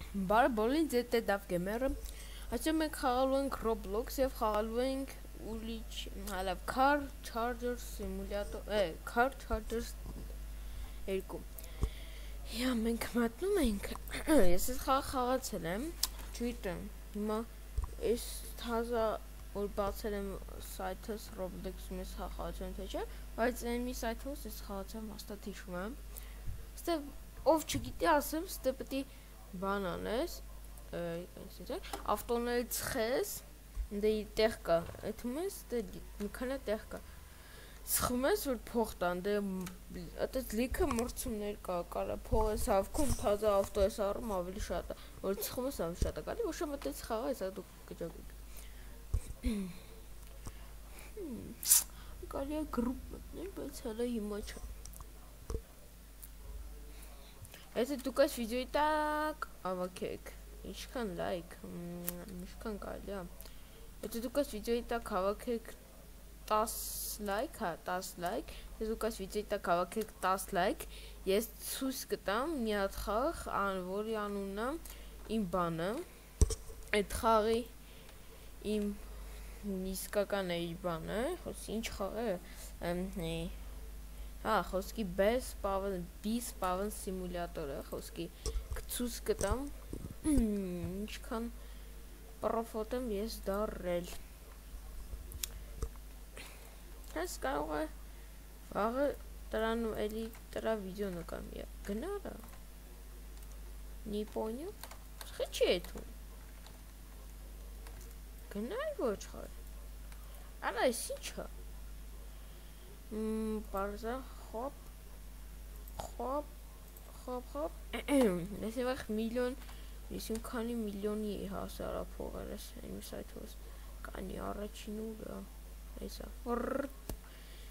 Բարը բոլին ձետ է դավ գեմերը Այսօր մենք խաղալու ենք Roblox և խաղալու ենք ուլիչ հալավ Car Charger Simulator Car Chargers 2 Հա մենք մատնում ենք Ես ես խաղացել եմ Չույտեմ Հիմա ես թազա որ բացել եմ սայթս Roblox-ում ես խաղացել թե չէ Բայց այն մի սայթով ես խաղացել հաստատ հիշում եմ Ստե ով չգիտի ասեմ ստե պետի Բան անես ավտոներից խես դե տեղ կա այդում ես դե մի քանի տեղ կա սխում ես որ փող տան դե այդպես լիքը մրցումներ կա կարա փող ես հավքում թազա ավտո ես առում ավելի շատ է որ սխում ես ավելի շատ է գալի ոչ մտած խաղա ես դու կճակուկ կարելի է գրուպ մտնել բայց հələ հիմա չէ Եթե դուք այս վիդեոյի տակ հավաքեք, ինչքան լայք, ինչքան կարելի է Եթե դուք այս վիդեոյի տակ հավաքեք 10 լայք, հա 10 լայք Եթե դուք այս վիդեոյի տակ հավաքեք 10 լայք Ես ցույց կտամ մի հատ խաղ, որի անունն է իմ բանը Այդ խաղի իմ իսկական է իր բանը Ինչ խաղ է Հա, խոսքի B-Spawn Simulator-ը, խոսքի կցուս կտամ, ինչքան պրոֆոտ եմ ես դարրել Հենց կարող է վաղը տրան ու էլի տրա վիդեո նկամ Գնարա Не понял Խիչի էթում Գնայ ոչ խար Արա ես ինչա Պարզա խոպ Ես եվախ միլիոն Եսին քանի միլիոնի է հասարա փողեր ես Այն սայթոս Կանի առաջին ուրա Էսա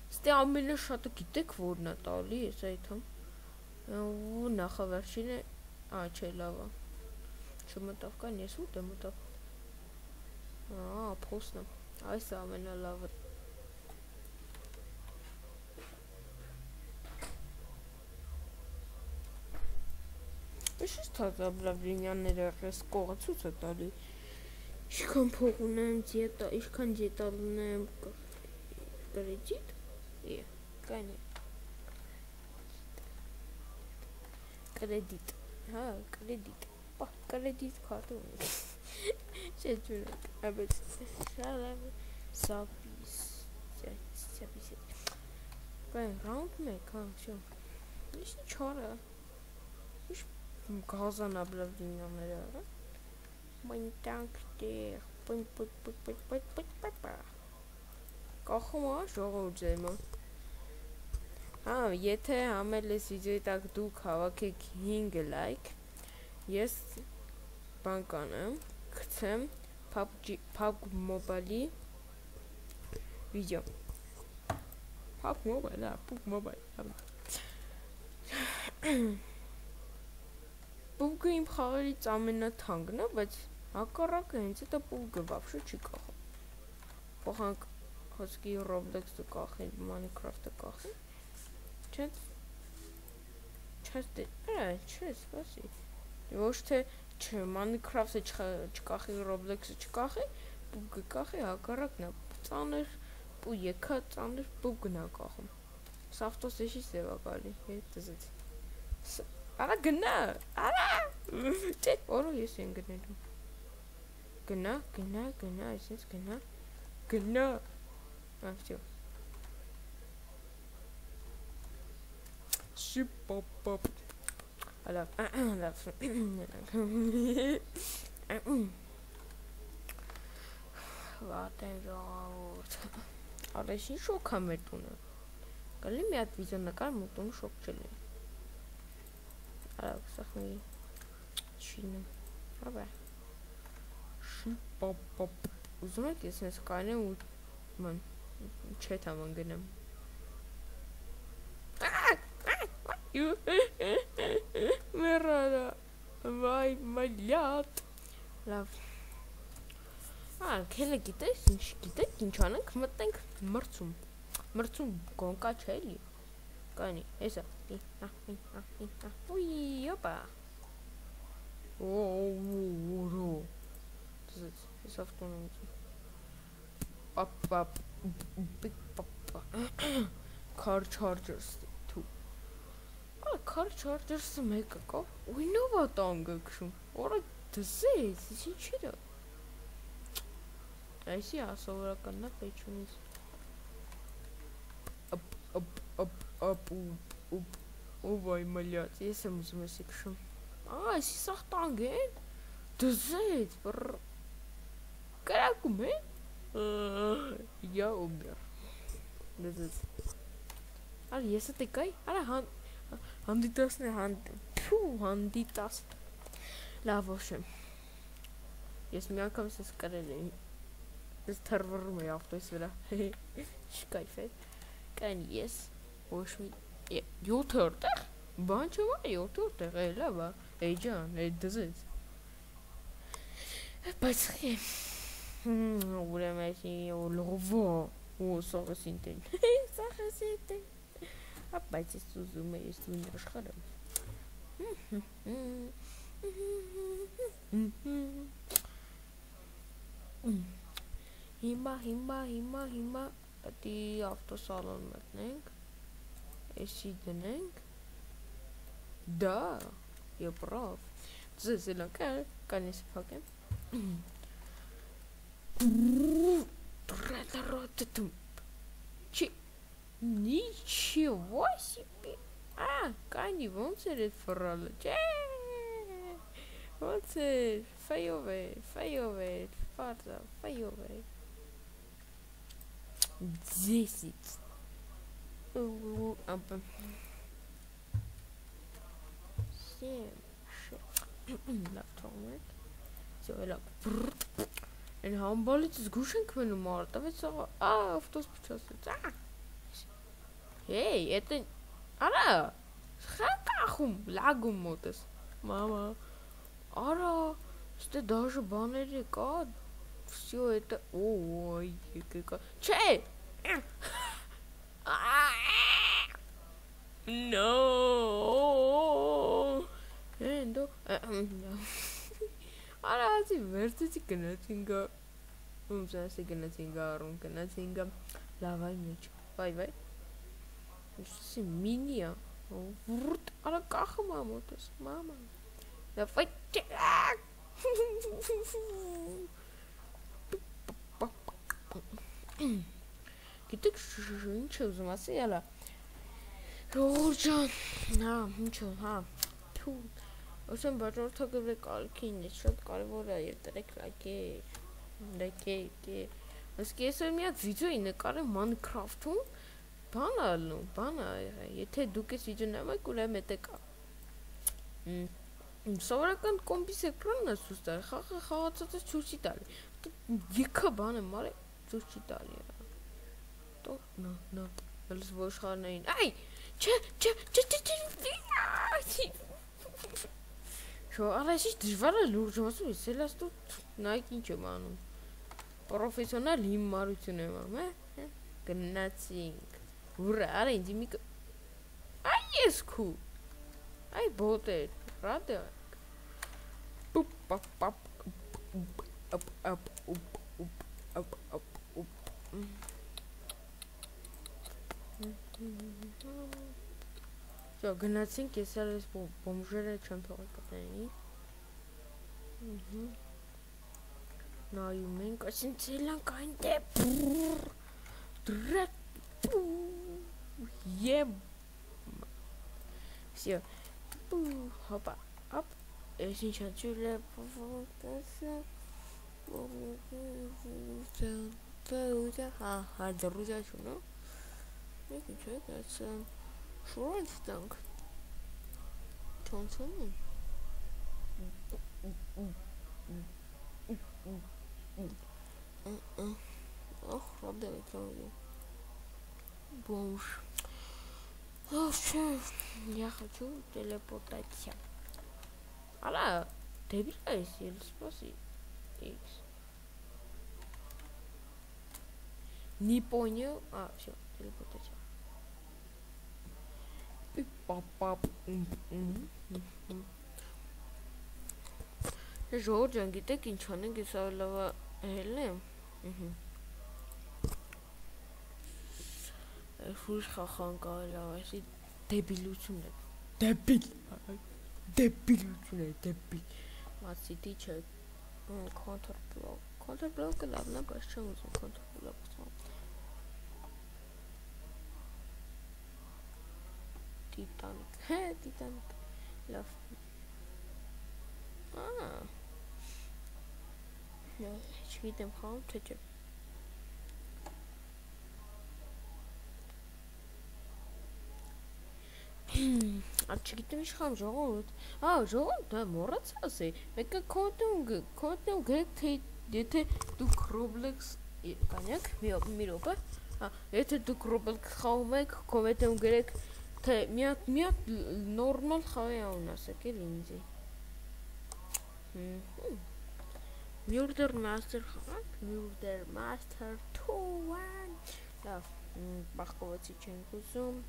Ստե ամենը շատը գիտեք որն է տալի Ես այդում Նախավերջին է Չէ լավա Չմտավ կան ես ուտ է մտավ Փոսն է Այս ամենը լավը Ես թազա բլավլինյանները ես կողը ցույց է տալի Ինչքան փող ունեմ, ինչքան դետալ ունեմ Կրեդիտ Կանի Կրեդիտ Հա, կրեդիտ Կրեդիտ քարտը Չէ ջուրակ Աբետ Շալավ Սապիս Սապիս Կային ռաունդ մեկ, հա, շո Ինչի չորը Գազան աբլավլինյանները Մայն տանք տեղ Կախում ա ժողոր ձեմը Հա, եթե համել ես վիդեոյի տակ դուք հավաքեք 5 լայք Ես բան կանեմ Կցեմ PUBG Mobile-ի վիդեո PUBG Mobile, PUBG Mobile Պուգը իմ խաղերից ամենաթանկն է, բայց հակառակը հենց էտա պուգը վավշը չի կախում Փոխանք խոսքի Roblox-ը կախին, Minecraft-ը կախին Չէ, սպասի Ոչ թե Minecraft-ը չկախի, Roblox-ը չկախի Պուգը կախի, հակառակն է Ծանր պու եկա, ծանր պուգն է կախում Սավտոս էշի սևա գալի, հետ տզեց Արա գնա, արա Չէ, որո ես են գնելու Գնա, այսինց գնա Գնա Ավտյո Շիպապապ Ալավ, ալավ Վատ են ժողավորդ Արեշին շոք է մեր տունը Գալի մի հատ վիզա նկար մեր տունը շոք չել է Արավ, սախնի Չինում Հաբա Շիպապապ Ուզում եք ես ես կանեմ ու Ման Չետ աման գնեմ Մերարա Վայ մալյատ Լավ Քելը գիտեք ինչ անենք մտնենք մրցում գոնկա չէ էլի Կանի, էսա Ուի, ոպա О, из автономии. Papa, big papa. Car chargers too. Car chargers make a car. We know about Angakshum. Or to say, is it cheater? I see, I saw a cannot pay tunes. Up. Oh, boy, my lord, yes, I'm section. I see something again. To say it, but. Caraca, man? Ja, Ober. Dit is. Allee, is het oké? Allee, handitas ne hand. Phew, handitas. Lavoshem. Yes, me aankomt ze skarelen. Dus terror me af, dus weer. Schijfet. Kan yes. Wash me. Ja, je turter. Bandje maar, je turter. Hé, lava. Hé, John, dit is het. Pas geen. Hoe dan mij zien, oh, lovo. Oh, sorry, Sinten. Sorry, Sinten. Rapaz, esse Suzuma e esse Windows, caramba. Hima. Die autosalon met Nenk. Is hij de Nenk? Da. Je braaf. Ze is heel lekker. Kan je ze pakken? Ничего себе! Кани, вот это фрала. Вот это файовый, фарза, файовый. 10. Опа. 7, 6. Laptop. Zo, ja. En handballetjes goesjen kunnen maar. Dat weet zo. Of dat is Hey, это... Ара! Хакахум! Лагум мотес. Мама. Ара! Сте даже баннери кад. Все это... Ой, какая... Че! No! Endo... Ара, si verte si kena singa. Si kena singa, kena singa. Lava image. Vai. Isso é minha. Olha o carro, mama. Mama. Já foi. Que tem que gente usa uma cela. Roja. Muito. O sen bator takıp kalkin. Şot kalvora yeterek like. Like. Aske söylemiyor video yine karı Minecraft'un. Bana եթե դուք այս վիդեոն նայեք ու մտեք սովորական կոմպիս էկրանն է ցույց տալի խաղացած է ցույց չի տալի եկա բանը մարը ցույց չի տալի տո նո ելս ոշխանային այ չէ շո արաշի դժվար է լուրջ ասում ես ելս դու նայեք ինչ եմ անում պրոֆեսիոնալ հիմարություն եմ անում գնացինք Ura, are inzi mică. Ai escu. Ai bote. Rade. Pup. Up. So, gnațin chestia pomjere champion capitani. Now you make a sincelan kind of Yeah. Все. Хопа. Оп. Сейчас чуля. Друзья, что? Я хочу это. Шуренстанг. Тонсон. Ох, правда, это Бомж. Вообще, я хочу телепортация. Ала, ты бежишь или спаси? X. Не понял. Все, телепортация. Пап. Ժողովուրդ ջան, գիտեք ինչ անենք, ես լավա հելն եմ։ Ուրիշ խախան կարելի ավասի դեբիլություն է։ Դեբիլություն է, դեբիլ։ Մացիտի չէ։ Counter block։ Counter block-ը լավն է, բայց չեմ ուզում counter block-ը։ Titanic։ Հե, Titanic։ Լավ։ Չգիտեմ խաղում, թե չէ։ Չգիտեմ ինչ խաղում, ժողովուրդ։ Ժողովուրդ, դա մոռացա ասեի։ Մեկը կոնդում գրեք, թե եթե դուք Roblox կանյակ, մի րոպե։ Եթե դուք Roblox խաղում եք, կոմենտում գրեք, թե մի հատ նորմալ խաղի անուն ասեք, էլի ինձի։ Murder Master խաղանք, Murder Master 2-1 Լավ, բախկովացի չենք ուզում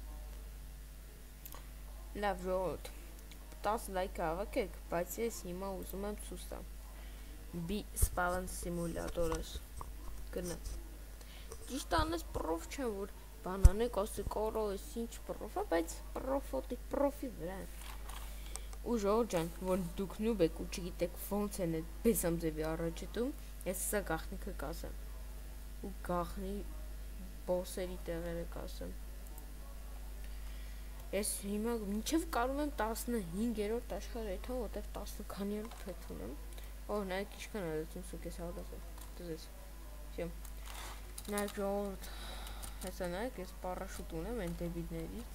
Լավ ժողովուրդ 10 լայք հավաքեք, բայց ես հիմա ուզում եմ ցույց տամ Bee Spawn Simulator-ս Գնաց Ճիշտ անես պրոֆ չեմ, որ բան անեք, ասեք կարո ես ինչ պրոֆ է, բայց պրոֆի վրա Ու ժողովուրդ ջան, որ դուք նուբ եք ու չգիտեք ոնց են այդ բեսամ ձևի առաջետում, ես սա գաղտնիքը կասեմ ու գաղտնի բոսերի տեղերը կասեմ Ես հիմա մինչև կարում եմ 15-րդ աշխարհ այդհան, որտեղ 10 քանիերորդ փետ ունեմ նայեք ինչքան արեցում սուկ ես հավասար դզես Всем Նայեք ժողովուրդ Հեսա նայեք, ես պարաշուտ ունեմ այն դեբիլներից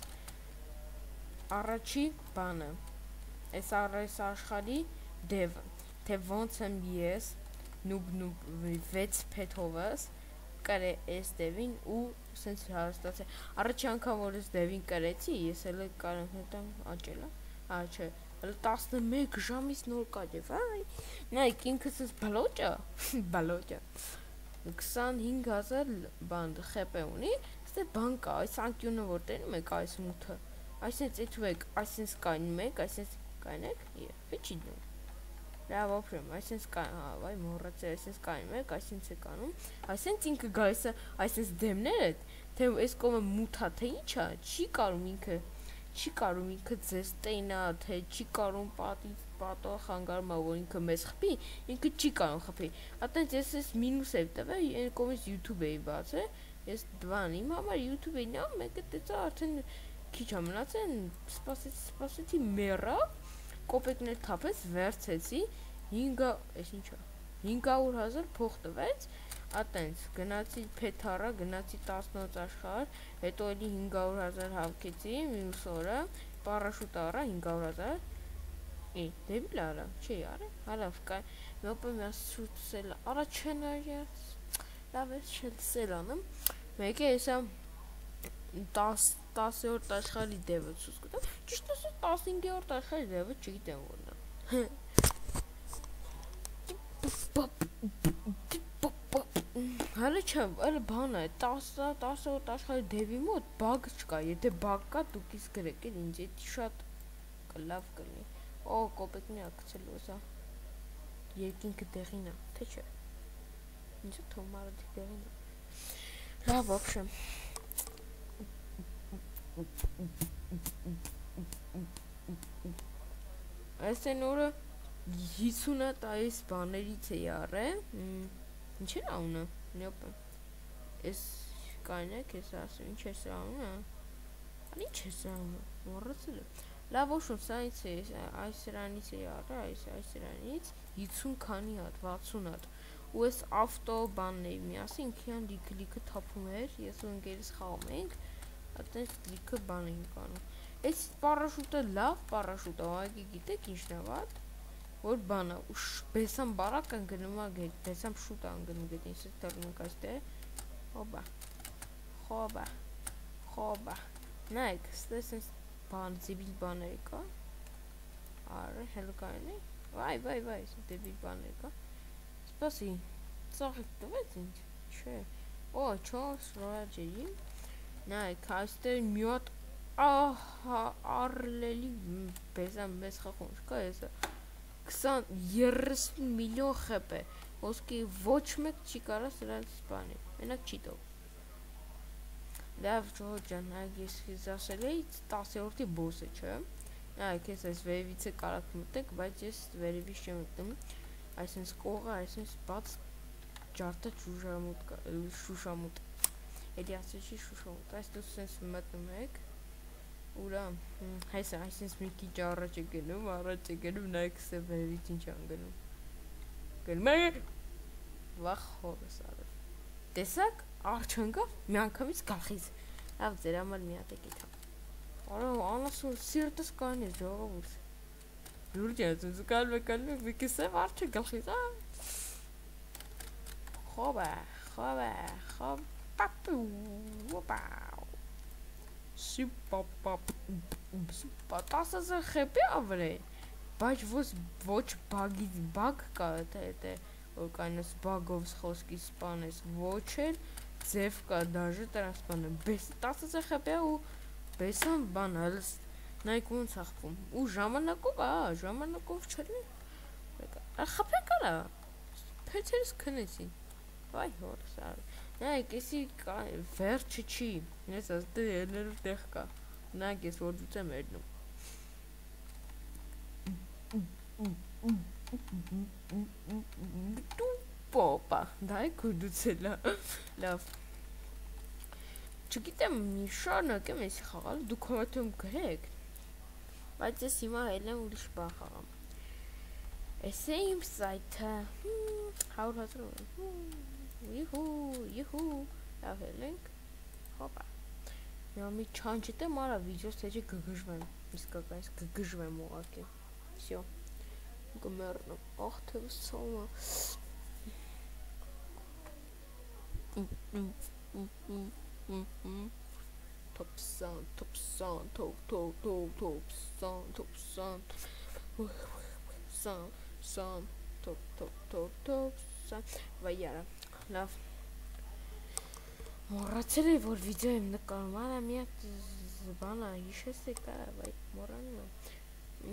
Առաջի բանը Այս աշխարհի դևը, թե ոնց եմ ես նուբ 6 փեթովս կրե այս դևին ու սենց հարստացե Առաջի անգամ որ ես դևին կրեցի, ես էլ կարող հետամ աճելա, չէ, հələ 11 ժամից նոր կաճև, նայք ինքս ես բալոճա 25000 բան խեպե ունի, ստե բան կա, այս անկյունը որ տենում եք այս մութը, այսենց էթու եք, այսենց կային մեկ, այսենց Կայնեք, վեչի դնում Լավ ապրեմ, այսենց կային, վայ մորացել, այսենց կային մեկ, այսենց է կանում Այսենց ինքը գայս է, այսենց դեմներ է, թե այս կոմը մութա, թե ինչ է, չի կարում ինքը ձեզ տենա, թե չի կարում պատող խանգարմա, որ ինքը մեզ խպի, ինքը չի կարում խպի Ատենց ես ես մինուս եմ տվել, են կոմից YouTube էի բաց է, ես դվան, իմ համար YouTube էի նամ, մեկը տեցա արդեն քիչ ամնացեն, սպասեցի մերա Կոպեկներ թապեց, վերցեցի, 500,000 փող տվեց, ատենց, գնացի փեթարա, գնացի 18 աշխարհ, հետո էլի 500,000 հավքեցի, մյուս օրը, պարաշուտ արա 500,000, դեբիլ արա, չի արա, հալավ կայ, մյոպը միասուցել, արա չեն արյաց, լավ ես չելսել անım, մեկ է եսա 10-րդ աշխարհի դևը ցույց կտամ, ճիշտ ասած 15-րդ աշխարհի դևը չգիտեմ որն է։ Հələ չեմ, այլ բան է, 10-րդ աշխարհի դևի մոտ բագ չկա, եթե բագ կա դուք իսկ գրեք, ինձ էդի շատ լավ կլինի։ Կոպեկնի ակցելու սա։ Երկինքը դեղին է, թե չէ։ Ինչ է թոմարը դեղին է։ Լավ, ապշեմ։ Այս են օրը 50 տայիս բաներից է յարը Ինչ էր անունը Նյոպը Ես կայնեք ես ասում Ինչ է սրա անունը Ինչ է սրա անունը Մոռացել եմ Լավ ոչում սա ինձ է Այս սրանից է յարը Այս սրանից 50 քանի հատ 60 հատ Ու ես ավտո բանն էի միասին Ինքյան լիքը թափում էր Ես ու ընկերս խաղում էինք Ատենց լիքը բան էինք անում Այս պարաշուտը լավ պարաշուտ է Ահագի գիտեք ինչն է վատ Որ բանը Բեսամ բարակ անգնում ագետ Բեսամ շուտ անգնում գետ Ինձ է թարնում կայստե Խոբա Նայք ստեսնս բան Ձիբիլ բաներ կա Արը հելկային է Վայ Դեբիլ բաներ կա Սպասի Ծաղիկ տվեց ինձ Չէ 4 ռոյաջերի Նայք այստեղ մի հատ Արլելի Բեսամ մեզ խախոն չկա եսը 30 միլիոն խփ է, ոսկի ոչ մեկ չի կարա սրանց սպանել, մենակ չիտով։ Լավ Ժողովուրդ ջան, նայեք ես քեզ ասել էի 10-րդի բոսը, չէ՞։ Նայեք ես այս վերևից է կարակ մտեք, բայց ես վերևից չեմ մտնում։ Այսինքն կողը, այսինքն բաց ջարդը շուշամուտ։ Էլի ասեցի շուշամուտ, այս դուք սենց մտնում եք։ Ուրա, այսինքն մի քիչ առաջ է գնում, նայեք սա վերևից ինչ անգնում։ Գնում է։ Վախ հորս արել։ Տեսակ, արջ ընկավ, մի անգամից գլխից։ Լավ, ձեր համար մի հատ եկեք։ Արա, անասուն սիրտս կանի Ժողովուրդ։ Ժուրջ ես ինձ կալվում եք, մի քիչ արջը գլխից, Խոբ, պապու, ոպաու։ Սուպապապ, 10,000 խեպի ավր է, բայց ոչ բագ կա, որ կանես բագով խոսքի սպանես, ոչ էլ ձև կա դաժը տրան սպանեմ, 10,000 խեպի ու բեսան բան հալս նայք ոնց աղպում, ու ժամանակով չլի, խապեք արա, պեցերս կնեցին, վայ հորս արը, նայք եսի վերջը չի, ես աստ է երներով տեղ կա, նայք ես որ դուց եմ երնում, Պոպա, դայք ու դուց է լավ, չգիտեմ մի շարնակ եմ եսի խաղալ, դուք հոմատում գրեք, բայց ես հիմա էլ եմ ուրիշ բան խաղամ, ես է իմ սայթը, 100 իհու, լավ էլ ենք, հոպա, մի չանչիտ եմ արա վիդեոս թեջի գգժվեմ, իսկական ես գգժվեմ ուղակի, վսյո, գմերնում, աղ թևս ծոմը, Top sound, վայարա, լավ, մորացել է, որ վիդեո եմ նկարում, արա մի հատ զբանա, հիշես է կարա, վայ, մորանում եմ,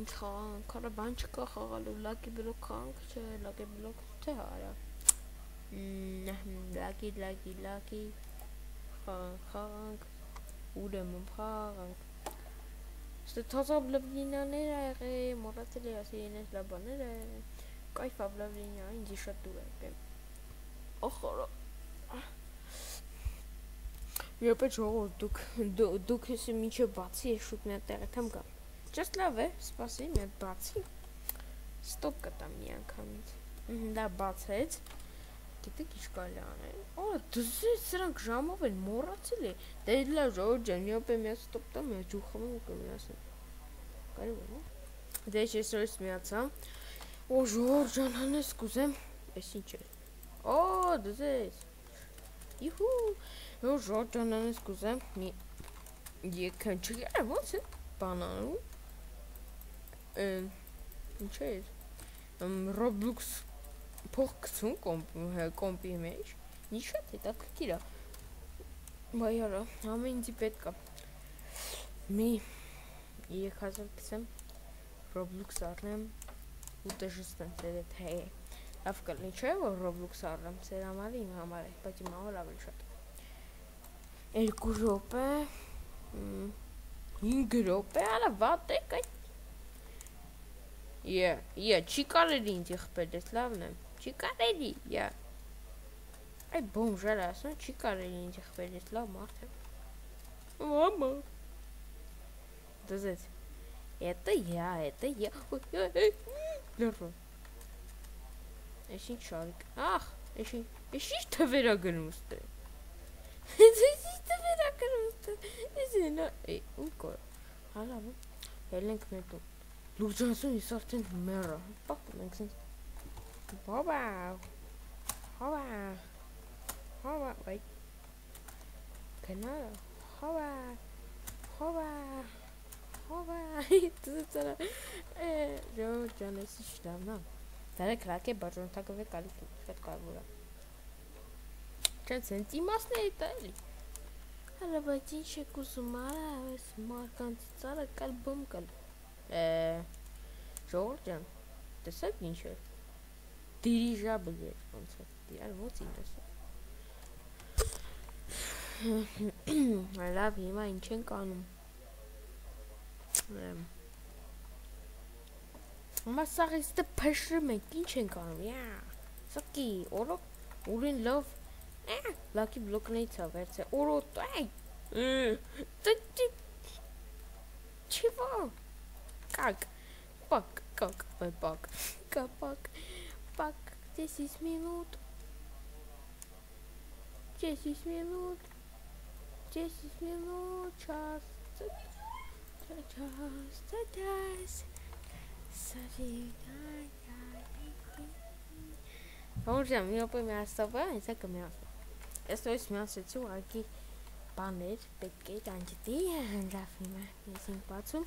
ինչ խաղան, կարա բան չկա խաղալու, լակի բլոկ խաղանք, չէ, լակի բլոկ, թե հարա, լակի, խաղանք, ուրեմն խաղանք, ստեթոզ աբլավլինյաներ աղե, մորացել է ասի ենես լաբաներ է, կայֆ աբլավլինյա, ինձի շատ դուր է, ախորա, Եպետ Ժողովուրդ, դուք եսի մինչև բացի է շուտ մի հատ տեղետ համ գամ, ճաստ լավ է, սպասի մի հատ բացի, ստոպ կտամ մի անգամից, դա բացեց, գիտեք ինչ կարելի անել, դզեց սրանք ժամով են մոռացել է, դե լավ Ժողովուրդ ջան, մի հատ մի հատ ստոպ տամ, մի հատ ջուխում եմ ու կմիասեմ, կարելի է, դե ես օրից միացա, Ժողովուրդ ջան հանես կուզեմ, ես ինչ է, դզեց, իհու, Ժողովուրդ ջան հանես կուզեմ, մի եկան չգերը, ոնց է բանանում, ինչ է Roblox փող գցուն կոմպի մեջ, ինչ շատ հետաքրքիր է, բայարա, ամեն ինձի պետք է, մի 3000 գցեմ, Roblox առնեմ, ու տժստեն ծեր էտ հե, լավ կլնի չէ, որ Roblox առնեմ, ծեր համար է, իմ համար է, բայց իմ համար ավելի շատ, 2 րոպե, 5 րոպե, արա վատ եք այդ, չի կարելի ինձ իխպել ես, լավն եմ, չի կարելի, այ բոմժար ասում, չի կարելի ինձ իխպել ես, լավ մարդ եմ, մամա, դզեց, это я, լրվա, ես ինչ շարիկ, ես ինչ թվերա գնում ստե, ես ինչ թվերա գնում ստե, ես ենա, ու կոր, հալավ, էլ ենք մետում, լուրջանսուն ես արդեն մերը, պաղտում ենք սենց, հովա, վայ, կնարը, հովա, ծծարա, Ժողովուրդ ջան, ես ինչ լավնա, դարեք լակ է բաժոնթակով է կալիք, շատ կարևոր է, չեն սենց իմասն է էտա էլի, հալա, բայց ինչ եք ուզում արա, այս մարկանցից արա կալ բում կալ, Ժողովուրդ ջան, Տեսեք ինչ է։ Dirigible է ոնց է։ Դիար ո՞ց ինձ։ Լավ, հիմա ինչ ենք անում։ Հիմա սաղից դե փշրում ենք, ինչ ենք անում։ Յա։ Սակի, օրոք ուրին լավ։ Lucky block-ներից է վերցե։ Օրոտ, այ։ Чего? Как? Пак, как? Ой, пак. Капак. Пак. 10 минут. 10 минут. 10 минут. Час. Час. Поможем, мне помясо, и всякое мясо. Если есть мясо, то аки панер, пекет, анчити, анжафима, несим пацум.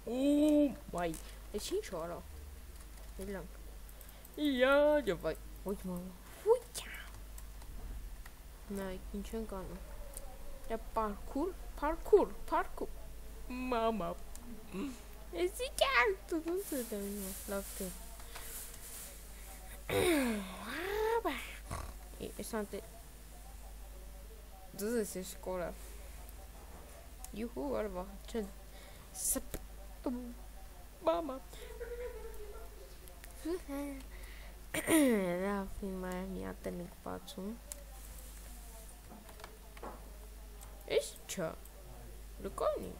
О, май, это чинчоро. Идланг. Я, давай. Ой, мама. Фуй. На, ничего кану. Я паркур. Мама. Сейчас тут это меня лапты. И санте. Das ist школа. Юху, арба. Чё? Сап. Мама. Рафи, моя мята не пацун. Ist чё? Прикольный.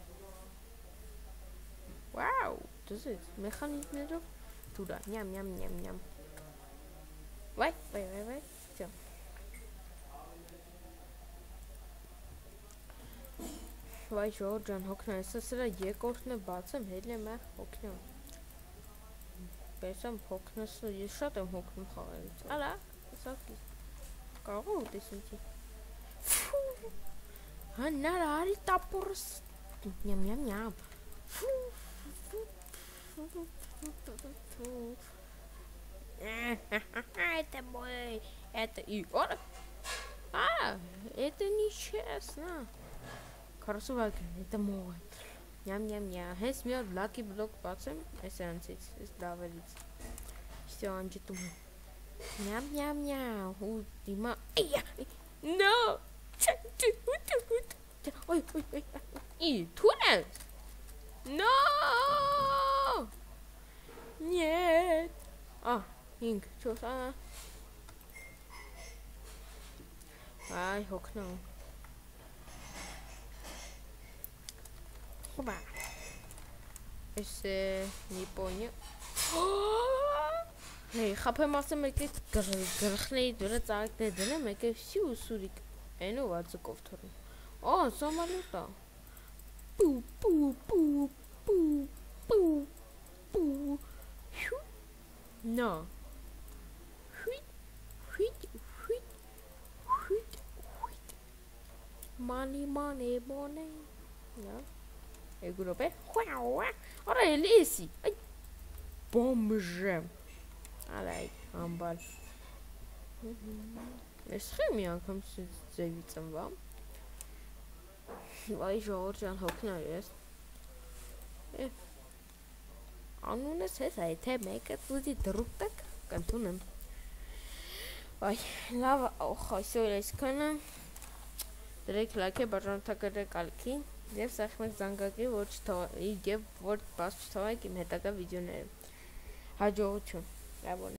Вау, das ist механизм drauf. Туда, ням. Vai. Всё. Vai Ջորջան հոգնա, սրա երկրորդն է բացեմ, հելը մա հոգնա։ Բեսամ հոգնս, ես շատ եմ հոգնում խաղերից։ Ալա, սակի։ Կարող եմ տեսնի։ Հանար արի տապորս։ Նյամ։ Это мой, это Игорь. Это нечестно. Красавак, это мой. Ням. Хес меня Lucky Block бацем, эссенцит, из давалит. Все, анчиту. Ням. У Дима. No. Ой. И туннел. No. Нет. Инг, что самое? Ай, окно. Хоба. Если не понял. Эй, хапай масса мекет грхней дура так ты дна мекет всю сурик. Ну вот заковтор. О, самолета. Пу. No. Money. No. E gruppo. Ora è lì. Бомже. Алай, амбал. Эсхэ ми անգամ զևիցեմ вам. Վայ Ժորժան հոգնար ես։ Անունս ես այ թե մեկը դուզի դրուտակ կանտունեմ։ Վայ, լավ, այսօր այսքանը դրեք լայք բաժանորդակը կալքի եւ սախմեք զանգակի ոչ բաց չթողեք իմ հետագա վիդեոները։ Հաջողություն։ Լավ